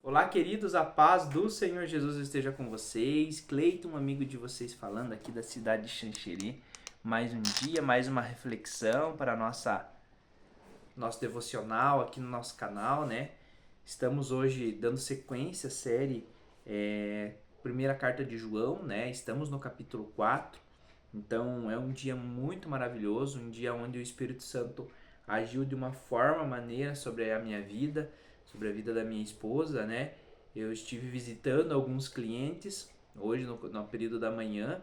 Olá, queridos, a paz do Senhor Jesus esteja com vocês. Cleiton, um amigo de vocês, falando aqui da cidade de Xanxerê. Mais um dia, mais uma reflexão para nosso devocional aqui no nosso canal, né? Estamos hoje dando sequência à série Primeira Carta de João, né? Estamos no capítulo 4. Então é um dia muito maravilhoso, um dia onde o Espírito Santo agiu de uma maneira sobre a minha vida, sobre a vida da minha esposa, né? Eu estive visitando alguns clientes hoje no período da manhã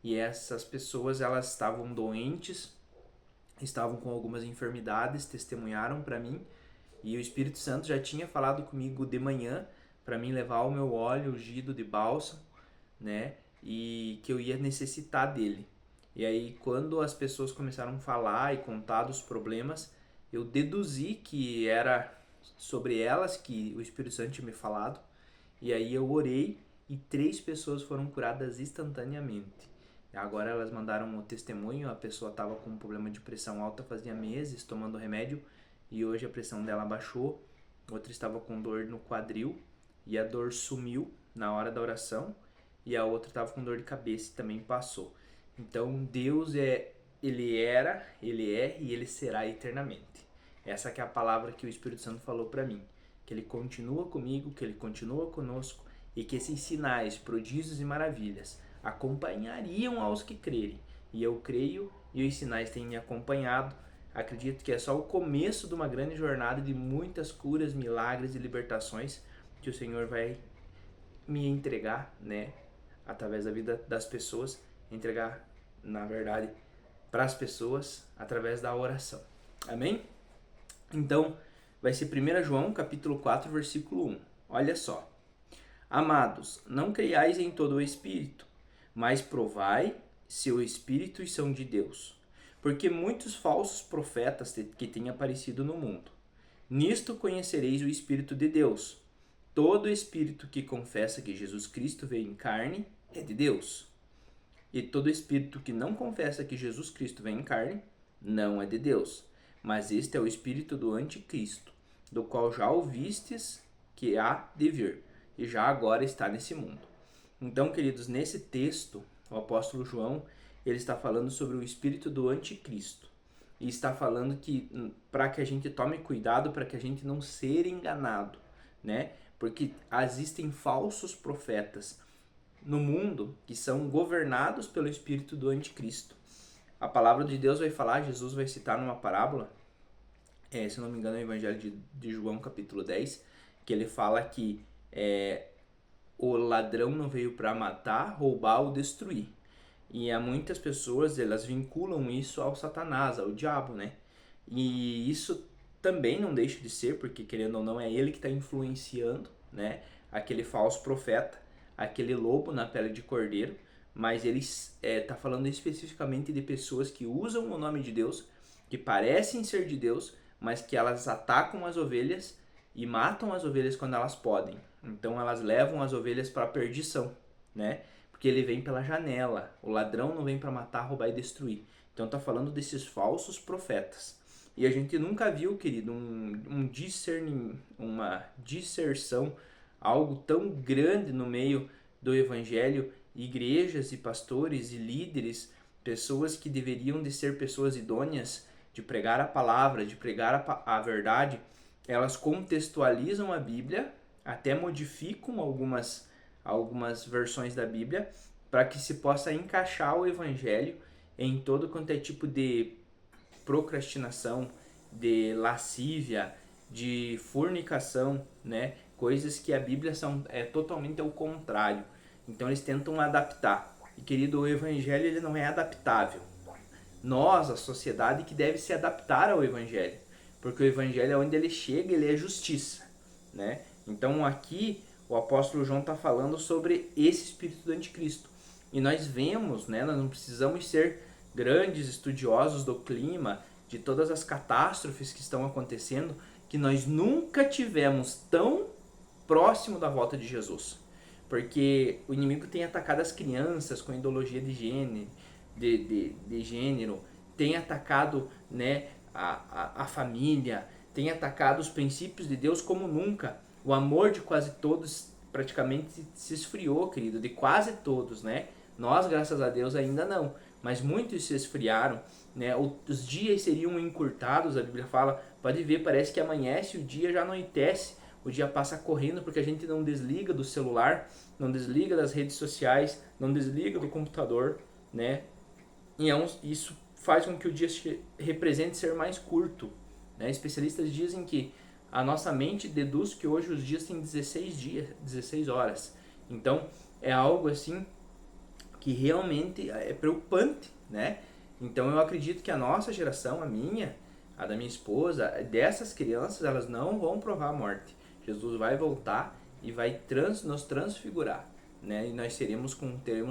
e essas pessoas elas estavam doentes, estavam com algumas enfermidades, testemunharam para mim e o Espírito Santo já tinha falado comigo de manhã para mim levar o meu óleo ungido de bálsamo, né? E que eu ia necessitar dele. E aí, quando as pessoas começaram a falar e contar dos problemas, eu deduzi que era sobre elas que o Espírito Santo tinha me falado. E aí eu orei e 3 pessoas foram curadas instantaneamente. Agora elas mandaram o testemunho, a pessoa estava com um problema de pressão alta fazia meses, tomando remédio, e hoje a pressão dela baixou. Outra estava com dor no quadril e a dor sumiu na hora da oração, e a outra estava com dor de cabeça e também passou. Então Deus ele era, ele é e ele será eternamente. Essa que é a palavra que o Espírito Santo falou para mim, que ele continua comigo, que ele continua conosco e que esses sinais, prodígios e maravilhas acompanhariam aos que crerem. E eu creio e os sinais têm me acompanhado. Acredito que é só o começo de uma grande jornada de muitas curas, milagres e libertações que o Senhor vai me entregar, né, através da vida das pessoas, entregar, na verdade, para as pessoas através da oração. Amém? Então, vai ser 1 João, capítulo 4, versículo 1. Olha só. Amados, não creiais em todo o Espírito, mas provai se os Espíritos são de Deus. Porque muitos falsos profetas que têm aparecido no mundo. Nisto conhecereis o Espírito de Deus. Todo espírito que confessa que Jesus Cristo veio em carne é de Deus. E todo espírito que não confessa que Jesus Cristo vem em carne não é de Deus. Mas este é o espírito do anticristo, do qual já ouvistes que há de vir, e já agora está nesse mundo. Então, queridos, nesse texto, o apóstolo João, ele está falando sobre o espírito do anticristo. E está falando que para que a gente tome cuidado, para que a gente não seja enganado, né? Porque existem falsos profetas no mundo que são governados pelo espírito do anticristo. A palavra de Deus vai falar, Jesus vai citar numa parábola, se não me engano é o Evangelho de João capítulo 10, que ele fala que o ladrão não veio para matar, roubar ou destruir. E há muitas pessoas, elas vinculam isso ao Satanás, ao diabo, né? E isso também não deixa de ser, porque querendo ou não é ele que está influenciando, né? Aquele falso profeta, aquele lobo na pele de cordeiro, mas ele está falando especificamente de pessoas que usam o nome de Deus, que parecem ser de Deus, mas que elas atacam as ovelhas e matam as ovelhas quando elas podem. Então elas levam as ovelhas para a perdição, né? Porque ele vem pela janela. O ladrão não vem para matar, roubar e destruir. Então tá falando desses falsos profetas. E a gente nunca viu, querido, uma disserção, algo tão grande no meio do evangelho, igrejas e pastores e líderes, pessoas que deveriam de ser pessoas idôneas de pregar a palavra, de pregar a verdade, elas contextualizam a Bíblia, até modificam algumas versões da Bíblia para que se possa encaixar o evangelho em todo quanto é tipo de procrastinação, de lascívia, de fornicação, né? Coisas que a Bíblia é totalmente ao contrário. Então eles tentam adaptar. E querido, o evangelho ele não é adaptável. Nós, a sociedade, que deve se adaptar ao evangelho, porque o evangelho, onde ele chega, ele é justiça, né? Então aqui o apóstolo João está falando sobre esse espírito do anticristo. E nós vemos, né, nós não precisamos ser grandes estudiosos do clima, de todas as catástrofes que estão acontecendo, que nós nunca tivemos tão próximo da volta de Jesus. Porque o inimigo tem atacado as crianças com ideologia de gênero, tem atacado, né, a família, tem atacado os princípios de Deus como nunca. O amor de quase todos praticamente se esfriou, querido, de quase todos, né? Nós, graças a Deus, ainda não, mas muitos se esfriaram, né? Os dias seriam encurtados, a Bíblia fala, pode ver, parece que amanhece, o dia já anoitece, o dia passa correndo porque a gente não desliga do celular, não desliga das redes sociais, não desliga do computador, né? E isso faz com que o dia represente ser mais curto, né? Especialistas dizem que a nossa mente deduz que hoje os dias têm 16 horas. Então, é algo assim que realmente é preocupante, né? Então, eu acredito que a nossa geração, a minha, a da minha esposa, dessas crianças, elas não vão provar a morte. Jesus vai voltar e vai nos transfigurar, né? E nós teremos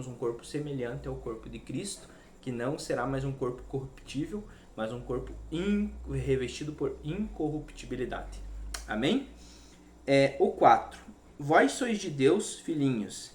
um corpo semelhante ao corpo de Cristo, que não será mais um corpo corruptível, mas um corpo revestido por incorruptibilidade. Amém? O 4. Vós sois de Deus, filhinhos,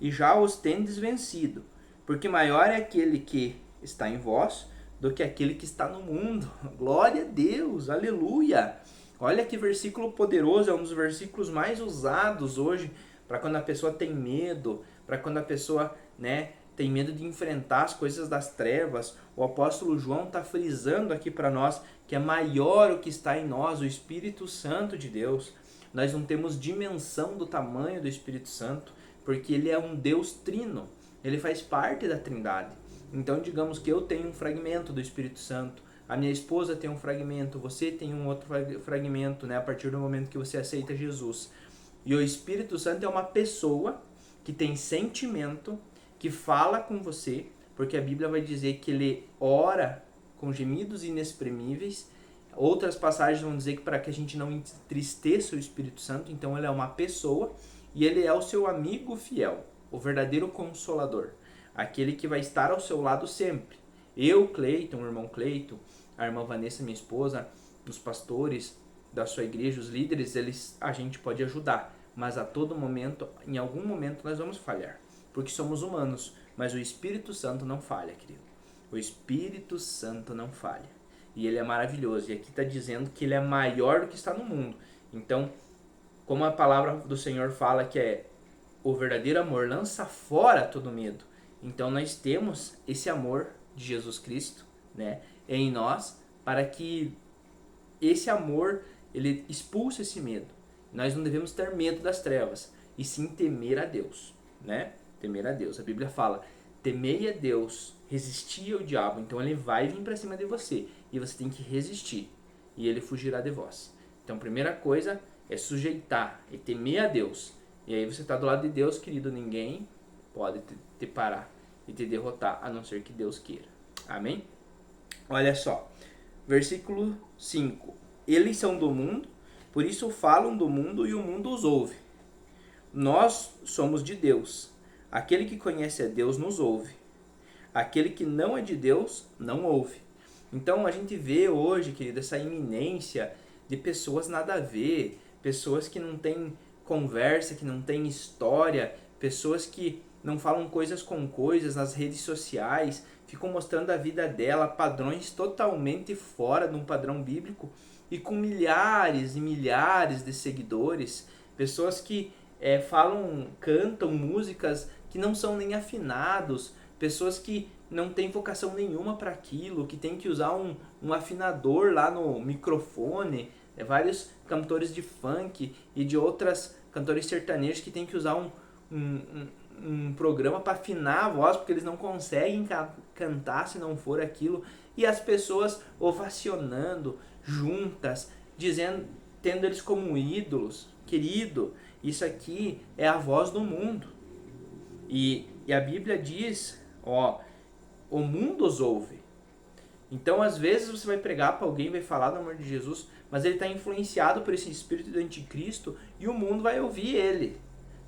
e já os tendes vencido, porque maior é aquele que está em vós do que aquele que está no mundo. Glória a Deus, aleluia! Olha que versículo poderoso, é um dos versículos mais usados hoje para quando a pessoa tem medo, para quando a pessoa, né, tem medo de enfrentar as coisas das trevas. O apóstolo João está frisando aqui para nós que é maior o que está em nós, o Espírito Santo de Deus. Nós não temos dimensão do tamanho do Espírito Santo, porque ele é um Deus trino, ele faz parte da Trindade. Então, digamos que eu tenho um fragmento do Espírito Santo, a minha esposa tem um fragmento, você tem um outro fragmento, né, a partir do momento que você aceita Jesus. E o Espírito Santo é uma pessoa que tem sentimento, que fala com você, porque a Bíblia vai dizer que ele ora com gemidos inexprimíveis. Outras passagens vão dizer que para que a gente não entristeça o Espírito Santo, então ele é uma pessoa e ele é o seu amigo fiel, o verdadeiro consolador, aquele que vai estar ao seu lado sempre. Eu, Cleiton, o irmão Cleiton, a irmã Vanessa, minha esposa, os pastores da sua igreja, os líderes, a gente pode ajudar, mas a todo momento, em algum momento nós vamos falhar, porque somos humanos, mas o Espírito Santo não falha, querido. O Espírito Santo não falha. E ele é maravilhoso. E aqui está dizendo que ele é maior do que está no mundo. Então, como a palavra do Senhor fala que é o verdadeiro amor lança fora todo medo. Então, nós temos esse amor de Jesus Cristo, né, em nós, para que esse amor ele expulse esse medo. Nós não devemos ter medo das trevas, e sim temer a Deus, né? Temer a Deus. A Bíblia fala: temei a Deus, resisti ao diabo. Então ele vai vir para cima de você e você tem que resistir e ele fugirá de vós. Então a primeira coisa é sujeitar e temer a Deus. E aí você está do lado de Deus, querido, ninguém pode te parar e te derrotar, a não ser que Deus queira. Amém? Olha só, versículo 5. Eles são do mundo, por isso falam do mundo e o mundo os ouve. Nós somos de Deus. Aquele que conhece a Deus nos ouve. Aquele que não é de Deus não ouve. Então a gente vê hoje, querido, essa iminência de pessoas nada a ver, pessoas que não têm conversa, que não têm história, pessoas que não falam coisas com coisas nas redes sociais, ficam mostrando a vida dela, padrões totalmente fora de um padrão bíblico e com milhares e milhares de seguidores, pessoas que cantam músicas que não são nem afinados, pessoas que não têm vocação nenhuma para aquilo, que tem que usar um afinador lá no microfone, vários cantores de funk e de outras cantores sertanejos que tem que usar um programa para afinar a voz, porque eles não conseguem cantar se não for aquilo, e as pessoas ovacionando juntas, tendo eles como ídolos. Querido, isso aqui é a voz do mundo. E a Bíblia diz, o mundo os ouve. Então, às vezes, você vai pregar para alguém, vai falar do amor de Jesus, mas ele está influenciado por esse espírito do anticristo e o mundo vai ouvir ele,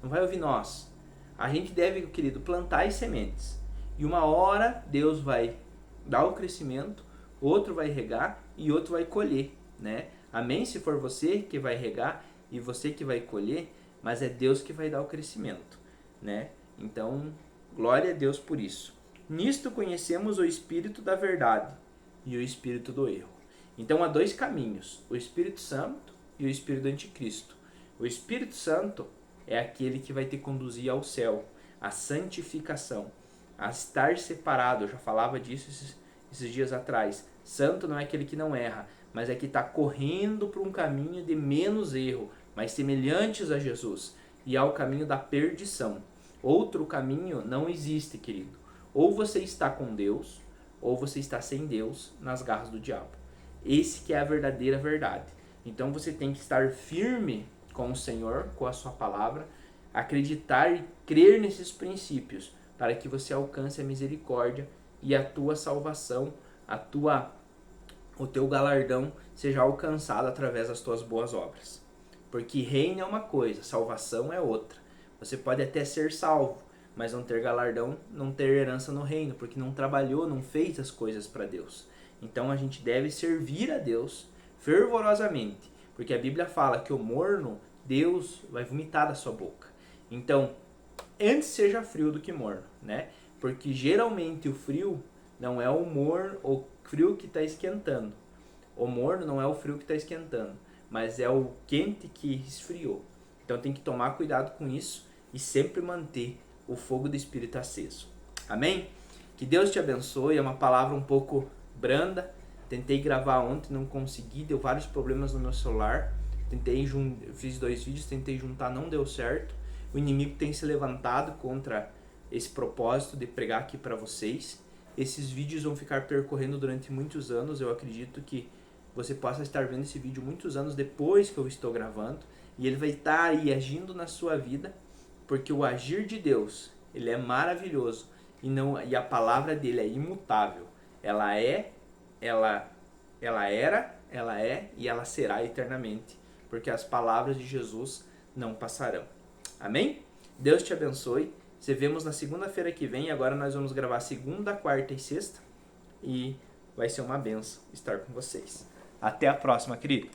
não vai ouvir nós. A gente deve, querido, plantar as sementes. E uma hora Deus vai dar o crescimento, outro vai regar e outro vai colher, né? Amém? Se for você que vai regar e você que vai colher, mas é Deus que vai dar o crescimento, né? Então, glória a Deus por isso. Nisto conhecemos o espírito da verdade e o espírito do erro. Então há dois caminhos, o Espírito Santo e o espírito do anticristo. O Espírito Santo é aquele que vai te conduzir ao céu, à santificação, a estar separado. Eu já falava disso esses dias atrás. Santo não é aquele que não erra, mas é que está correndo para um caminho de menos erro, mais semelhantes a Jesus, e ao caminho da perdição. Outro caminho não existe, querido. Ou você está com Deus, ou você está sem Deus nas garras do diabo. Esse que é a verdadeira verdade. Então você tem que estar firme com o Senhor, com a sua palavra, acreditar e crer nesses princípios, para que você alcance a misericórdia e a tua salvação, o teu galardão seja alcançado através das tuas boas obras. Porque reino é uma coisa, salvação é outra. Você pode até ser salvo, mas não ter galardão, não ter herança no reino, porque não trabalhou, não fez as coisas para Deus. Então a gente deve servir a Deus fervorosamente, porque a Bíblia fala que o morno, Deus vai vomitar da sua boca. Então, antes seja frio do que morno, né? Porque geralmente o frio não é o frio que está esquentando. O morno não é o frio que está esquentando, mas é o quente que esfriou. Então tem que tomar cuidado com isso e sempre manter o fogo do Espírito aceso. Amém? Que Deus te abençoe. É uma palavra um pouco branda. Tentei gravar ontem, não consegui, deu vários problemas no meu celular. Fiz 2 vídeos, tentei juntar, não deu certo. O inimigo tem se levantado contra esse propósito de pregar aqui para vocês. Esses vídeos vão ficar percorrendo durante muitos anos. Eu acredito que você possa estar vendo esse vídeo muitos anos depois que eu estou gravando. E ele vai estar aí agindo na sua vida, porque o agir de Deus, ele é maravilhoso. E a palavra dele é imutável. Ela era, ela é e ela será eternamente. Porque as palavras de Jesus não passarão. Amém? Deus te abençoe. Se vemos na segunda-feira que vem. Agora nós vamos gravar segunda, quarta e sexta. E vai ser uma benção estar com vocês. Até a próxima, querido.